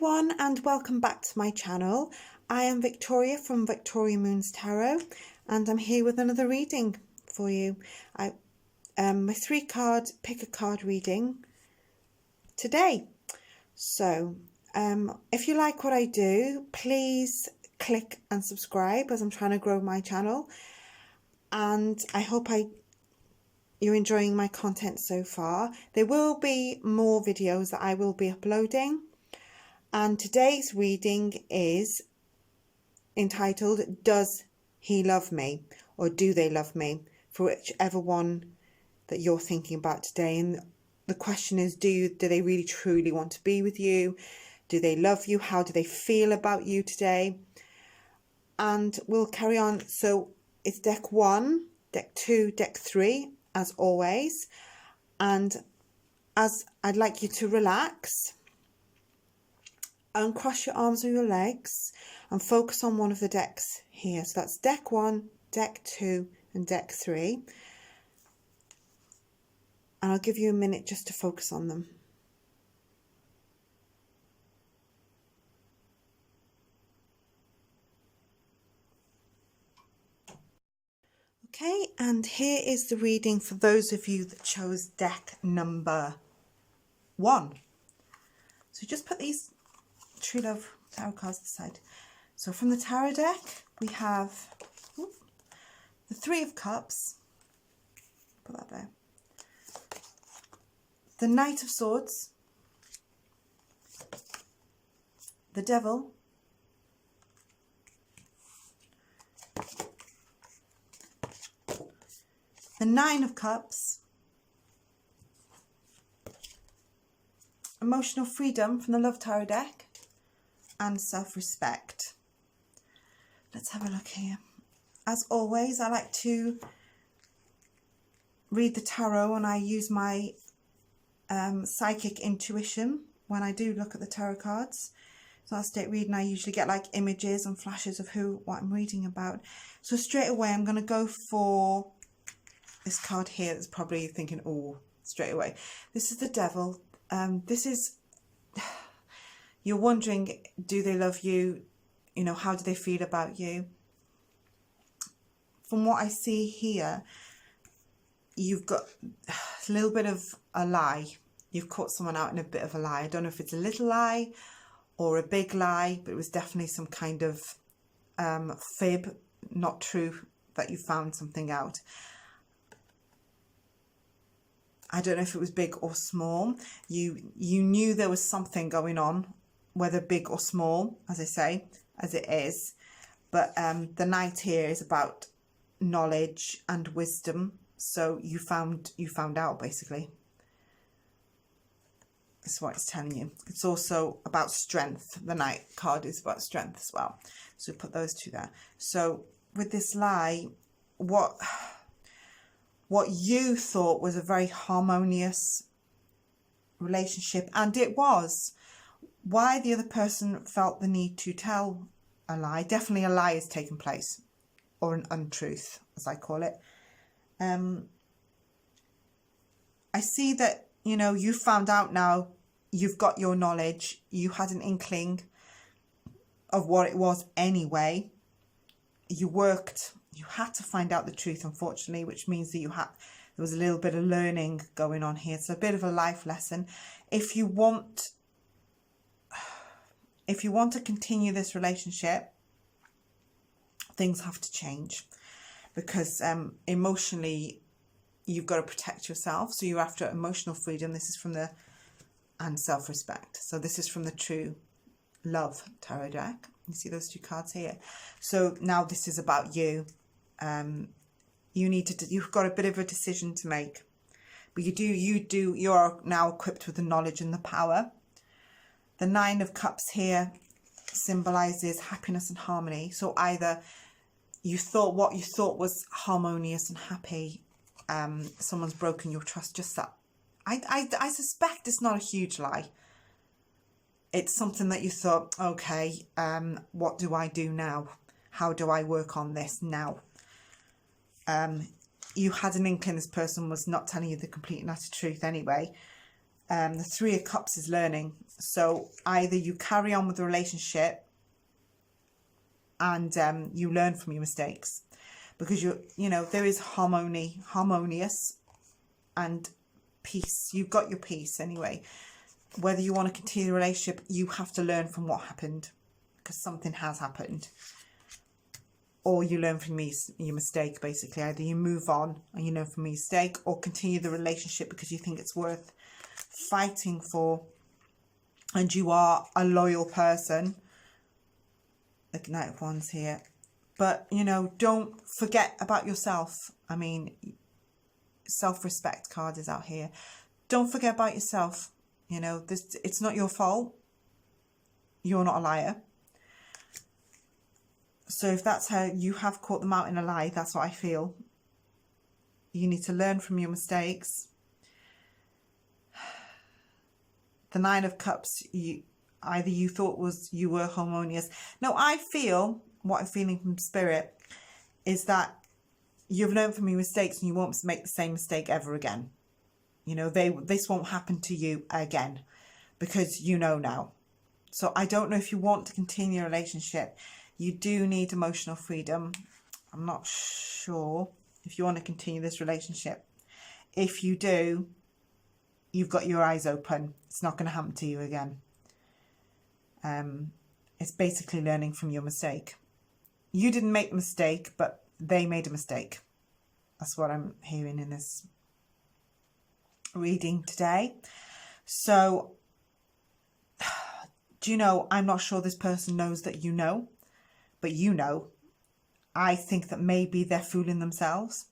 everyone and welcome back to my channel. I am Victoria from Victoria Moons Tarot and I'm here with another reading for you. My 3-card pick a card reading today. So if you like what I do, please click and subscribe as I'm trying to grow my channel, and I hope you're enjoying my content so far. There will be more videos that I will be uploading, and today's reading is entitled Does He Love Me, or Do They Love Me, for whichever one that you're thinking about today. And the question is, do they really truly want to be with you? Do they love you? How do they feel about you today? And we'll carry on. So it's deck 1, deck 2, deck 3 as always, and as I'd like you to relax, uncross your arms or your legs and focus on one of the decks here. So that's deck 1, deck 2 and deck 3, and I'll give you a minute just to focus on them. Okay, and here is the reading for those of you that chose deck number 1. So just put these True Love tarot cards aside. So from the tarot deck, we have the 3 of Cups. Put that there. The Knight of Swords. The Devil. The 9 of Cups. Emotional Freedom from the Love Tarot deck. And Self-Respect. Let's have a look here. As always, I like to read the tarot, and I use my psychic intuition when I do look at the tarot cards. So I start reading, I usually get like images and flashes of what I'm reading about. So straight away I'm going to go for this card here that's probably thinking, oh, straight away. This is the Devil. This is, you're wondering, do they love you? You know, how do they feel about you? From what I see here, you've got a little bit of a lie. You've caught someone out in a bit of a lie. I don't know if it's a little lie or a big lie, but it was definitely some kind of fib, not true, that you found something out. I don't know if it was big or small. You knew there was something going on, whether big or small, as I say, as it is. But the Knight here is about knowledge and wisdom. So you found out, basically. That's what it's telling you. It's also about strength. The Knight card is about strength as well. So put those two there. So with this lie, what you thought was a very harmonious relationship, and it was. Why the other person felt the need to tell a lie, definitely a lie has taken place, or an untruth, as I call it. I see that, you know, you found out now, you've got your knowledge, you had an inkling of what it was anyway. You worked. You had to find out the truth, unfortunately, which means that there was a little bit of learning going on here. It's a bit of a life lesson. If you want to continue this relationship, things have to change, because emotionally you've got to protect yourself. So you're after emotional freedom. This is from and self-respect. So this is from the True Love tarot deck. You see those 2 cards here. So now this is about you. You've got a bit of a decision to make, but you are now equipped with the knowledge and the power. The 9 of Cups here symbolizes happiness and harmony. So either you thought what you thought was harmonious and happy, someone's broken your trust. Just that, I suspect it's not a huge lie. It's something that you thought, okay, what do I do now? How do I work on this now? You had an inkling this person was not telling you the complete and utter truth anyway. The Three of Cups is learning. So either you carry on with the relationship and you learn from your mistakes, because you know, there is harmonious and peace. You've got your peace anyway. Whether you want to continue the relationship, you have to learn from what happened, because something has happened. Or you learn from your mistake, basically. Either you move on and you learn from your mistake, or continue the relationship because you think it's worth fighting for and you are a loyal person. The Knight of Wands here. But, you know, don't forget about yourself. I mean, self-respect card is out here. Don't forget about yourself. You know, it's not your fault. You're not a liar. So if that's how you have caught them out in a lie, that's what I feel. You need to learn from your mistakes. The Nine of Cups, either you thought you were harmonious. No, I feel, what I'm feeling from Spirit is that you've learned from your mistakes and you won't make the same mistake ever again. You know, this won't happen to you again, because you know now. So I don't know if you want to continue a relationship. You do need emotional freedom. I'm not sure if you want to continue this relationship. If you do, you've got your eyes open. It's not going to happen to you again. It's basically learning from your mistake. You didn't make the mistake, but they made a mistake. That's what I'm hearing in this reading today. So, do you know, I'm not sure this person knows that you know, but you know. I think that maybe they're fooling themselves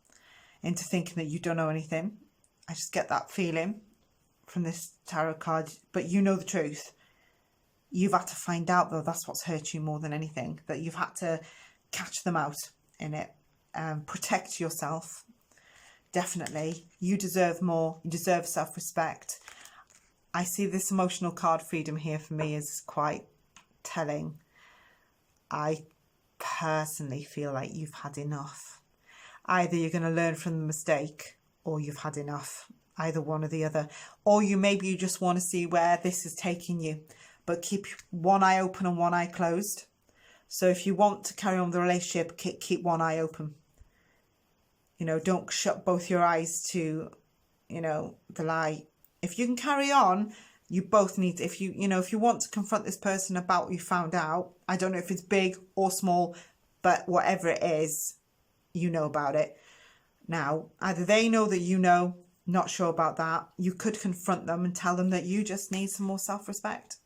into thinking that you don't know anything. I just get that feeling from this tarot card, but you know the truth. You've had to find out, though. That's what's hurt you more than anything, that you've had to catch them out in it. Protect yourself. Definitely. You deserve more. You deserve self-respect. I see this emotional card, freedom, here for me is quite telling. I personally feel like you've had enough. Either you're going to learn from the mistake, or you've had enough. Either one or the other. Or maybe you just want to see where this is taking you, but keep one eye open and one eye closed. So if you want to carry on the relationship, keep one eye open. You know, don't shut both your eyes to, you know, the lie. If you can carry on, you both need to, if you want to confront this person about what you found out, I don't know if it's big or small, but whatever it is, you know about it. Now, either they know that you know, not sure about that. You could confront them and tell them that you just need some more self-respect.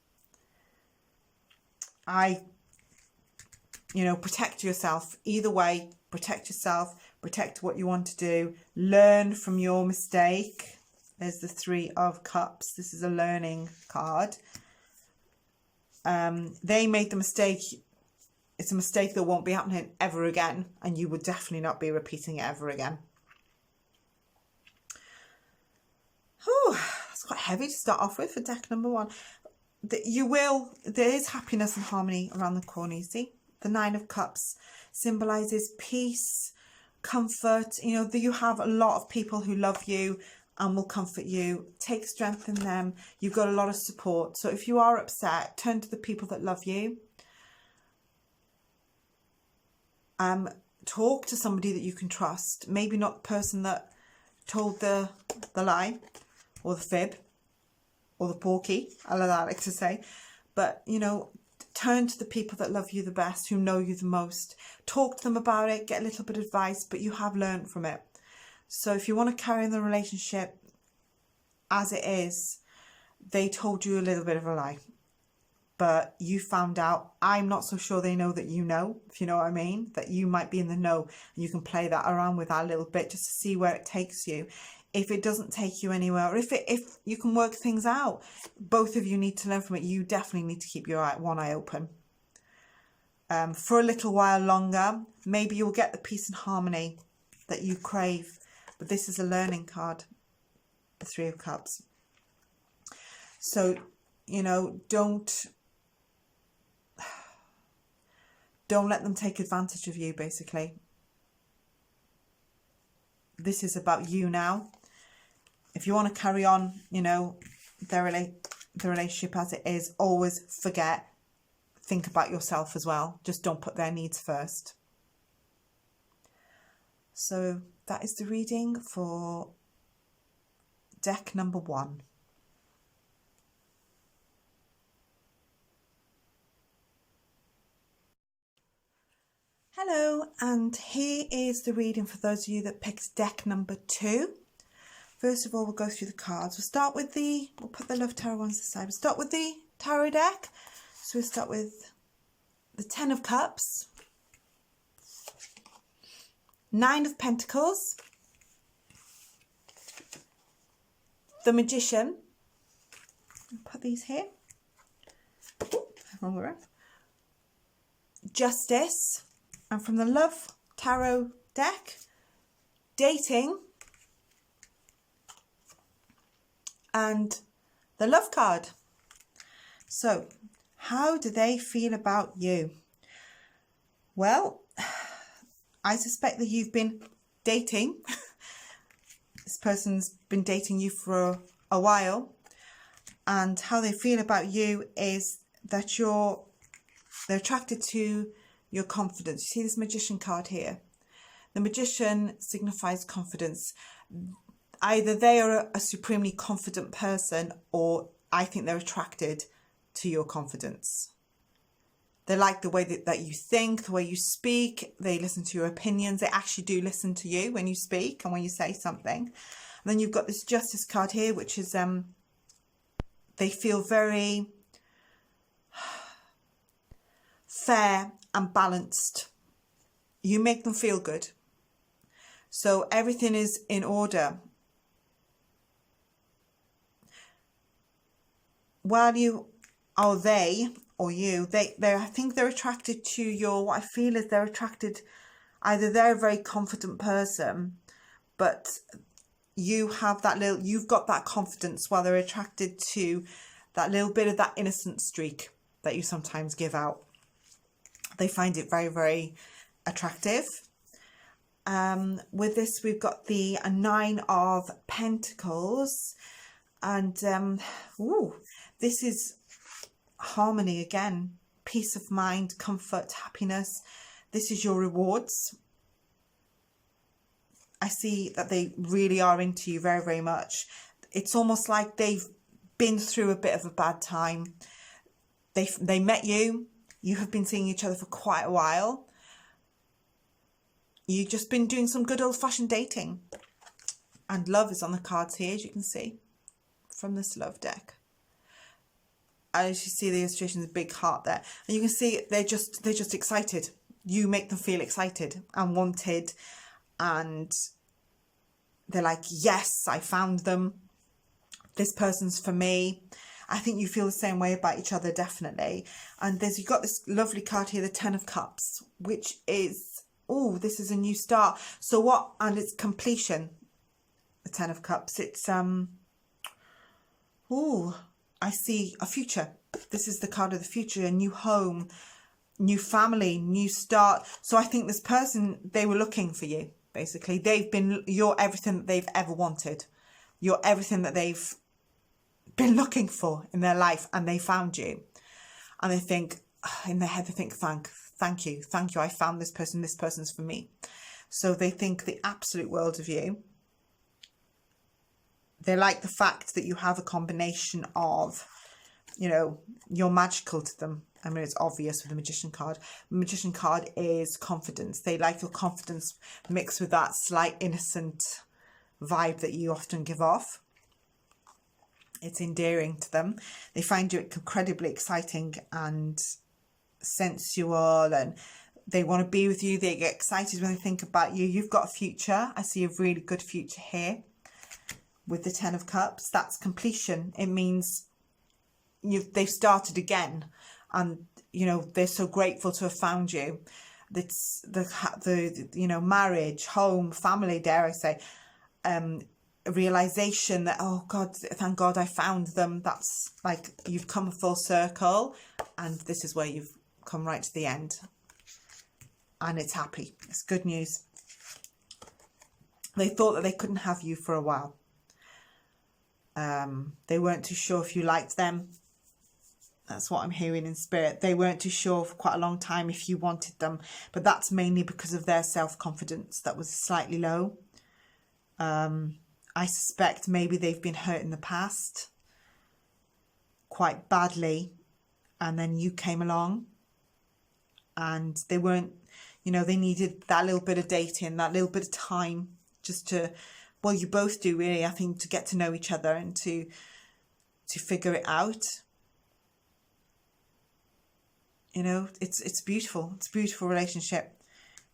Protect yourself. Either way, protect yourself, protect what you want to do, learn from your mistake. There's the Three of Cups. This is a learning card. They made the mistake. It's a mistake that won't be happening ever again, and you would definitely not be repeating it ever again. Oh, that's quite heavy to start off with for deck number one. There is happiness and harmony around the corner, you see. The Nine of Cups symbolises peace, comfort. You know, you have a lot of people who love you and will comfort you. Take strength in them. You've got a lot of support. So if you are upset, turn to the people that love you. Talk to somebody that you can trust. Maybe not the person that told the lie or the fib or the porky, I like to say. But, you know, turn to the people that love you the best, who know you the most. Talk to them about it, get a little bit of advice, but you have learned from it. So if you want to carry on the relationship as it is, they told you a little bit of a lie, but you found out. I'm not so sure they know that you know, if you know what I mean, that you might be in the know, and you can play that around with that a little bit just to see where it takes you. If it doesn't take you anywhere, or if you can work things out, both of you need to learn from it. You definitely need to keep your one eye open. For a little while longer, maybe you'll get the peace and harmony that you crave. But this is a learning card, the Three of Cups. So, you know, don't let them take advantage of you, basically. This is about you now. If you want to carry on, you know, the relationship as it is. Always think about yourself as well. Just don't put their needs first. So that is the reading for deck number 1. Hello, and here is the reading for those of you that picked deck number 2. First of all, we'll go through the cards. We'll put the Love Tarot ones aside. We'll start with the tarot deck. So we'll start with the 10 of Cups, 9 of Pentacles, the Magician. I'll put these here. Wrong way around. Justice. And from the Love Tarot deck, Dating, and the Love card. So, how do they feel about you? Well, I suspect that you've been dating. This person's been dating you for a while, and how they feel about you is that they're attracted to your confidence. You see this Magician card here? The Magician signifies confidence. Either they are a supremely confident person, or I think they're attracted to your confidence. They like the way that you think, the way you speak. They listen to your opinions. They actually do listen to you when you speak and when you say something. And then you've got this Justice card here, which is they feel very fair and balanced. You make them feel good. So everything is in order. While you, or they, or you, I think they're attracted to your, what I feel is they're attracted, either they're a very confident person, but you have that little, you've got that confidence, while they're attracted to that little bit of that innocent streak that you sometimes give out. They find it very, very attractive. With this, we've got the 9 of Pentacles, and this is harmony again, peace of mind, comfort, happiness. This is your rewards. I see that they really are into you very, very much. It's almost like they've been through a bit of a bad time. They met you. You have been seeing each other for quite a while. You've just been doing some good old-fashioned dating. And love is on the cards here, as you can see, from this Love deck. As you see the illustration, there's a big heart there. And you can see they're just excited. You make them feel excited and wanted. And they're like, yes, I found them. This person's for me. I think you feel the same way about each other, definitely. And you've got this lovely card here, the 10 of Cups, which is, oh, this is a new start. So what? And it's completion. The 10 of Cups. It's I see a future. This is the card of the future, a new home, new family, new start. So I think this person, they were looking for you, basically. You're everything that they've ever wanted. You're everything that they've been looking for in their life, and they found you. And they think, in their head, they think, thank you, I found this person's for me. So they think the absolute world of you. They like the fact that you have a combination of, you're magical to them. I mean, it's obvious with the Magician card. The Magician card is confidence. They like your confidence mixed with that slight innocent vibe that you often give off. It's endearing to them. They find you incredibly exciting and sensual, and they want to be with you. They get excited when they think about you. You've got a future. I see a really good future here with the 10 of Cups. That's completion. It means they've started again, and they're so grateful to have found you. It's the marriage, home, family, dare I say, a realization that, oh God, thank God I found them. That's like you've come full circle, and this is where you've come right to the end, and it's happy. It's good news. They thought that they couldn't have you for a while. They weren't too sure if you liked them. That's what I'm hearing in spirit. They weren't too sure for quite a long time if you wanted them, but that's mainly because of their self-confidence that was slightly low. I suspect maybe they've been hurt in the past quite badly, and then you came along and they weren't, you know, they needed that little bit of dating, that little bit of time just to, well, you both do really, I think, to get to know each other and to figure it out. You know, it's beautiful. It's a beautiful relationship.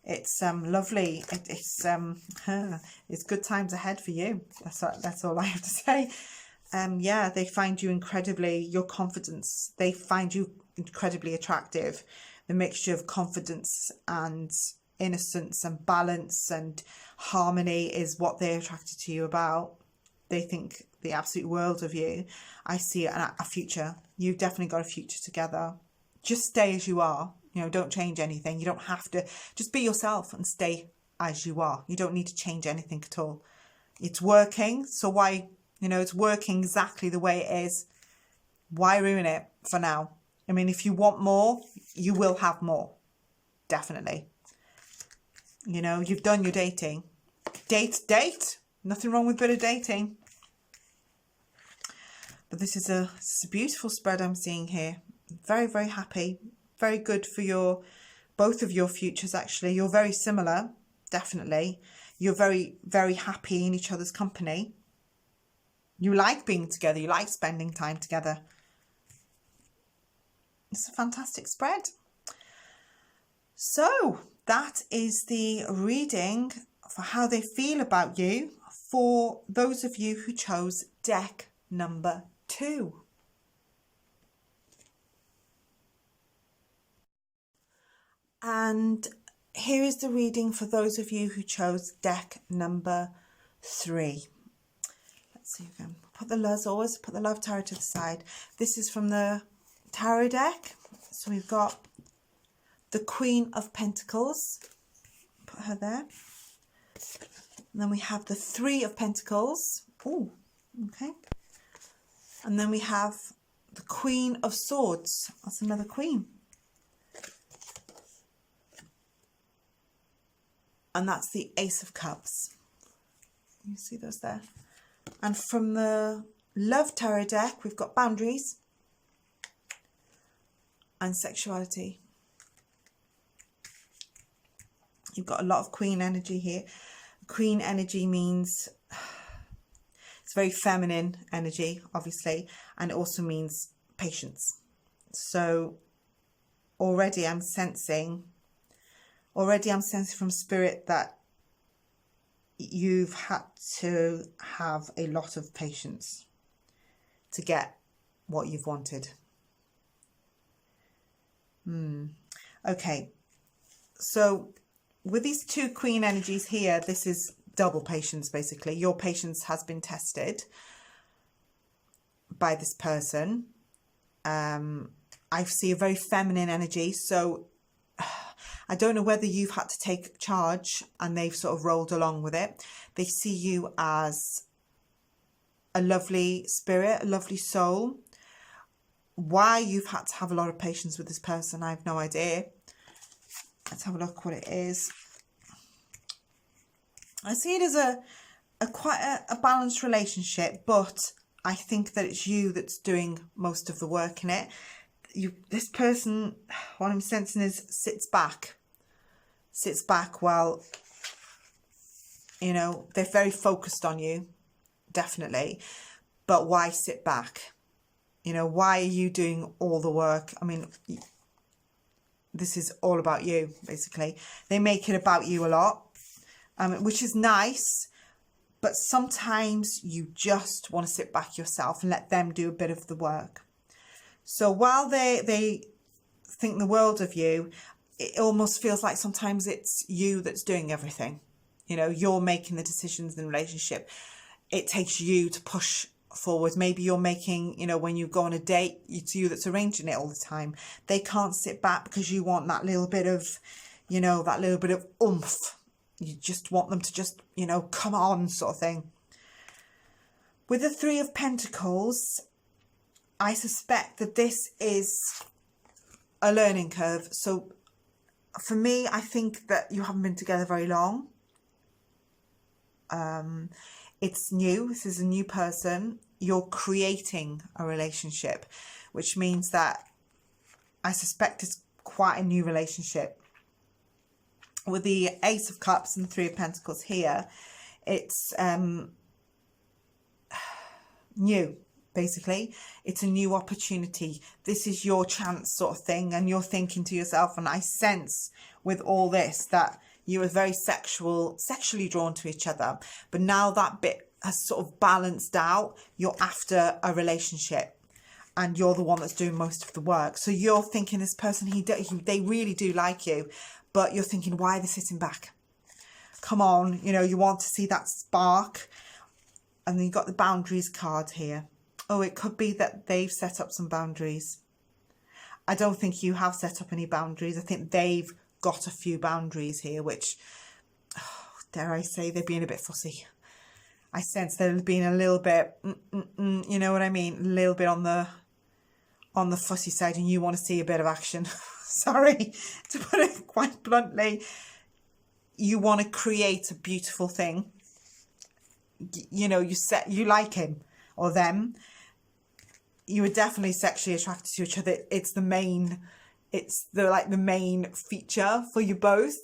It's lovely. It's good times ahead for you. That's all I have to say. Yeah, they find you incredibly, your confidence, they find you incredibly attractive. The mixture of confidence and innocence and balance and harmony is what they're attracted to you about. They think the absolute world of you. I see a future. You've definitely got a future together. Just stay as you are. You know, don't change anything. You don't have to. Just be yourself and stay as you are. You don't need to change anything at all. It's working. So why, you know, it's working exactly the way it is. Why ruin it for now? I mean, if you want more, you will have more. Definitely. You know, you've done your dating. Date. Nothing wrong with a bit of dating. But this is a beautiful spread I'm seeing here. Very, very happy. Very good for both of your futures, actually. You're very similar, definitely. You're very, very happy in each other's company. You like being together. You like spending time together. It's a fantastic spread. So that is the reading for how they feel about you for those of you who chose deck number 2. And here is the reading for those of you who chose deck number 3. Let's see again. Always put the Love Tarot to the side. This is from the tarot deck. So we've got the Queen of Pentacles. Put her there. And then we have the 3 of Pentacles. Oh, okay. And then we have the Queen of Swords. That's another queen. And that's the Ace of Cups. You see those there. And from the Love Tarot deck, we've got boundaries and sexuality. You've got a lot of Queen energy here. Queen energy means it's very feminine energy, obviously, and it also means patience. So already I'm sensing from spirit that you've had to have a lot of patience to get what you've wanted. Okay, so with these 2 queen energies here, this is double patience, basically. Your patience has been tested by this person. I see a very feminine energy, so I don't know whether you've had to take charge and they've sort of rolled along with it. They see you as a lovely spirit, a lovely soul. Why you've had to have a lot of patience with this person, I have no idea. Let's have a look what it is. I see it as quite a balanced relationship, but I think that it's you that's doing most of the work in it. This person, what I'm sensing is sits back while, you know, they're very focused on you, definitely. But why sit back? You know, why are you doing all the work? I mean, this is all about you, basically. They make it about you a lot, which is nice. But sometimes you just want to sit back yourself and let them do a bit of the work. So while they think the world of you, it almost feels like sometimes it's you that's doing everything. You know, you're making the decisions in the relationship. It takes you to push forward. Maybe you're making, you know, when you go on a date, it's you that's arranging it all the time. They can't sit back because you want that little bit of, you know, that little bit of oomph. You just want them to just, you know, come on sort of thing. With the Three of Pentacles, I suspect that this is a learning curve. So for me, I think that you haven't been together very long. It's new. This is a new person. You're creating a relationship, which means that I suspect it's quite a new relationship. With the Ace of Cups and the Three of Pentacles here, it's new. Basically, it's a new opportunity. This is your chance sort of thing, and you're thinking to yourself, and I sense with all this that you are very sexually drawn to each other, but now that bit has sort of balanced out. You're after a relationship and you're the one that's doing most of the work. So you're thinking this person, they really do like you, but you're thinking, why are they sitting back? Come on, you know, you want to see that spark. And then you've got the boundaries card here. Oh, it could be that they've set up some boundaries. I don't think you have set up any boundaries. I think they've got a few boundaries here, which, dare I say, they're being a bit fussy. I sense they're being a little bit, you know what I mean? A little bit on the fussy side, and you want to see a bit of action. Sorry to put it quite bluntly. You want to create a beautiful thing. You know, you like him or them. You are definitely sexually attracted to each other. It's the main feature for you both.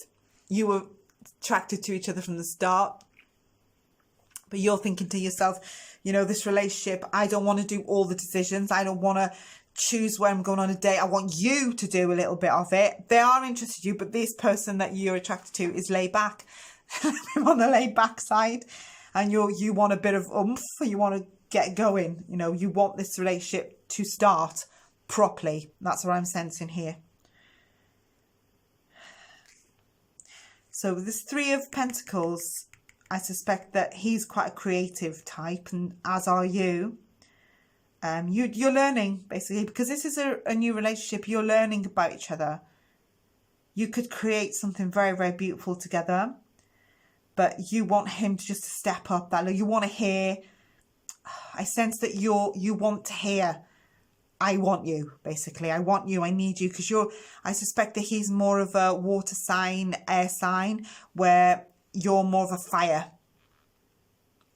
You were attracted to each other from the start, but you're thinking to yourself, you know, this relationship, I don't want to do all the decisions. I don't want to choose where I'm going on a date. I want you to do a little bit of it. They are interested in you, but this person that you're attracted to is laid back. On the laid back side, and you want a bit of oomph. You want to get going. You know, you want this relationship to start properly. That's what I'm sensing here. So with this Three of Pentacles, I suspect that he's quite a creative type, and as are you. You're learning, basically, because this is a new relationship. You're learning about each other. You could create something very, very beautiful together, but you want him to just step up. That you want to hear. I sense that you want to hear, I want you, basically. I want you, I need you, because I suspect that he's more of a water sign, air sign, where you're more of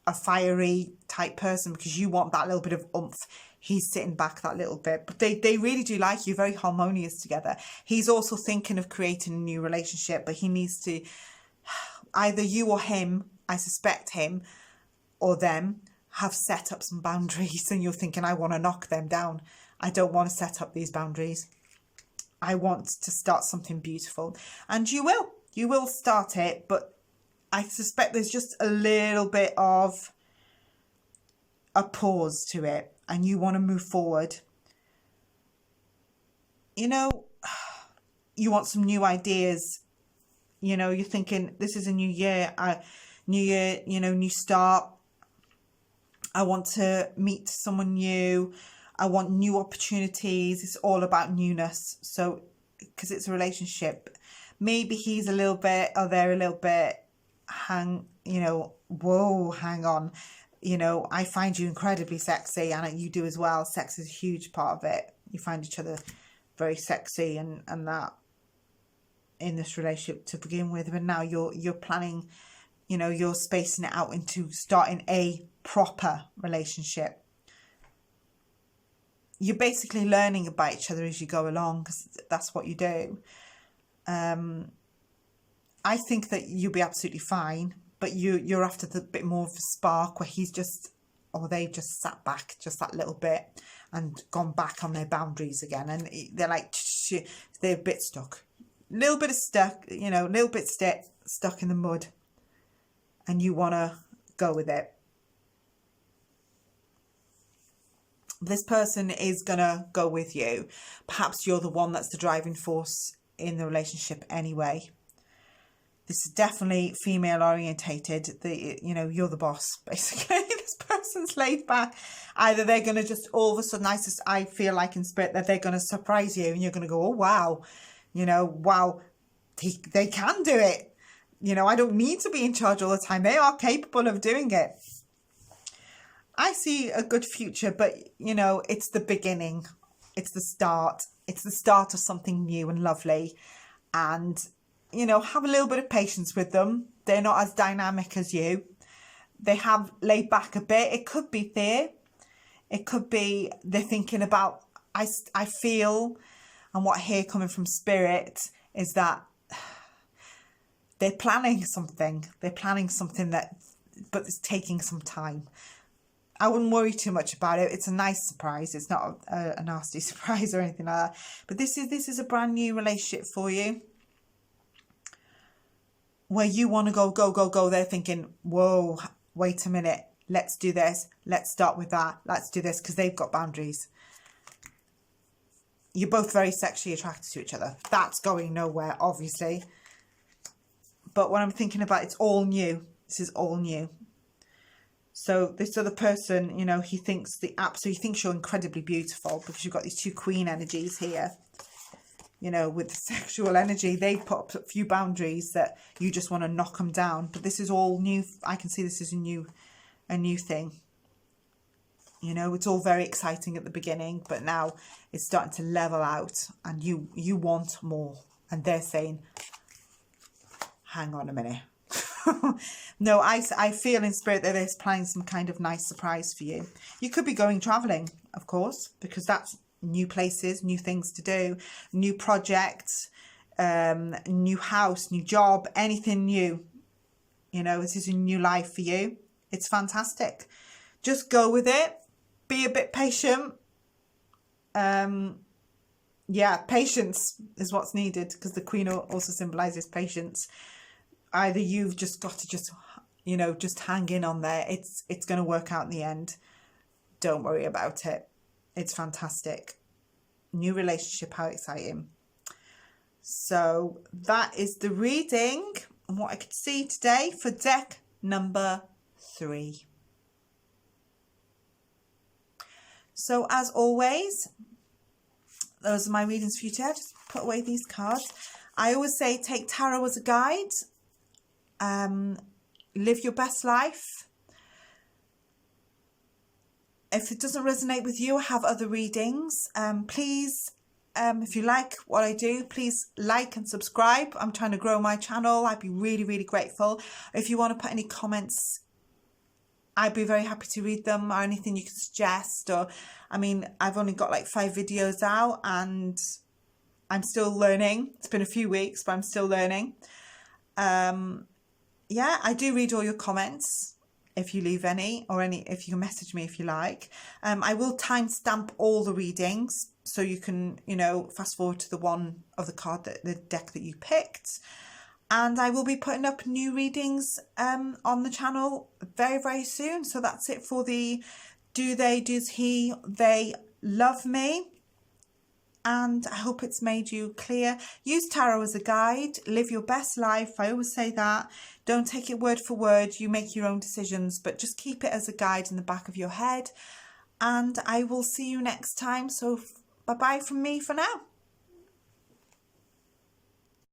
a fiery type person, because you want that little bit of oomph. He's sitting back that little bit, but they really do like you, very harmonious together. He's also thinking of creating a new relationship, but he needs to, either you or him, I suspect him or them, have set up some boundaries, and you're thinking, I want to knock them down. I don't want to set up these boundaries. I want to start something beautiful. And you will start it, but I suspect there's just a little bit of a pause to it, and you want to move forward. You know, you want some new ideas. You know, you're thinking, this is a new year, you know, new start. I want to meet someone new. I want new opportunities. It's all about newness. So, because it's a relationship, maybe he's a little bit, or they're a little bit, hang on. You know, I find you incredibly sexy, and you do as well. Sex is a huge part of it. You find each other very sexy, and that in this relationship to begin with. But now you're planning, you know, you're spacing it out into starting a proper relationship. You're basically learning about each other as you go along, because that's what you do. I think that you'll be absolutely fine, but you're after the bit more of a spark, where they've just sat back just that little bit and gone back on their boundaries again, and they're like, they're a bit stuck, little bit stuck in the mud, and you want to go with it. This person is gonna go with you. Perhaps you're the one that's the driving force in the relationship anyway. This is definitely female orientated. You're the boss, basically. This person's laid back. Either they're going to just all of a sudden, I feel like in spirit that they're going to surprise you, and you're going to go, oh, wow. Wow, they can do it. I don't need to be in charge all the time. They are capable of doing it. I see a good future, but you know, it's the beginning. It's the start. It's the start of something new and lovely. And, you know, have a little bit of patience with them. They're not as dynamic as you. They have laid back a bit. It could be fear. It could be they're thinking about, I feel, and what I hear coming from Spirit is that they're planning something. They're planning something but it's taking some time. I wouldn't worry too much about it. It's a nice surprise. It's not a nasty surprise or anything like that. But this is a brand new relationship for you, where you want to go, go, go, go. They're thinking, whoa, wait a minute. Let's do this. Let's start with that. Let's do this, because they've got boundaries. You're both very sexually attracted to each other. That's going nowhere, obviously. But when I'm thinking about, it's all new. This is all new. So this other person, you know, he thinks you're incredibly beautiful, because you've got these two queen energies here. You know, with the sexual energy, they put up a few boundaries that you just want to knock them down. But this is all new. I can see this is a new thing. You know, it's all very exciting at the beginning, but now it's starting to level out, and you want more. And they're saying, hang on a minute. No, I feel in Spirit that they're planning some kind of nice surprise for you. You could be going traveling, of course, because that's new places, new things to do, new projects, new house, new job, anything new. You know, this is a new life for you. It's fantastic. Just go with it. Be a bit patient. Yeah, patience is what's needed, because the Queen also symbolizes patience. Either you've just got to you know, just hang in on there. It's going to work out in the end. Don't worry about it. It's fantastic. New relationship, how exciting. So that is the reading and what I could see today for deck number 3. So as always, those are my readings for you today. I just put away these cards. I always say take tarot as a guide. Live your best life. If it doesn't resonate with you, I have other readings. Please, if you like what I do, please like and subscribe. I'm trying to grow my channel. I'd be really, really grateful. If you want to put any comments, I'd be very happy to read them, or anything you can suggest. Or, I mean, I've only got like 5 videos out, and I'm still learning. It's been a few weeks, but I'm still learning. Yeah, I do read all your comments, if you leave any, or if you can message me if you like. I will timestamp all the readings, so you can, you know, fast forward to the one of the deck that you picked. And I will be putting up new readings on the channel very, very soon. So that's it for the does he, they love me. And I hope it's made you clear. Use tarot as a guide. Live your best life. I always say that. Don't take it word for word. You make your own decisions, but just keep it as a guide in the back of your head. And I will see you next time. So bye-bye from me for now.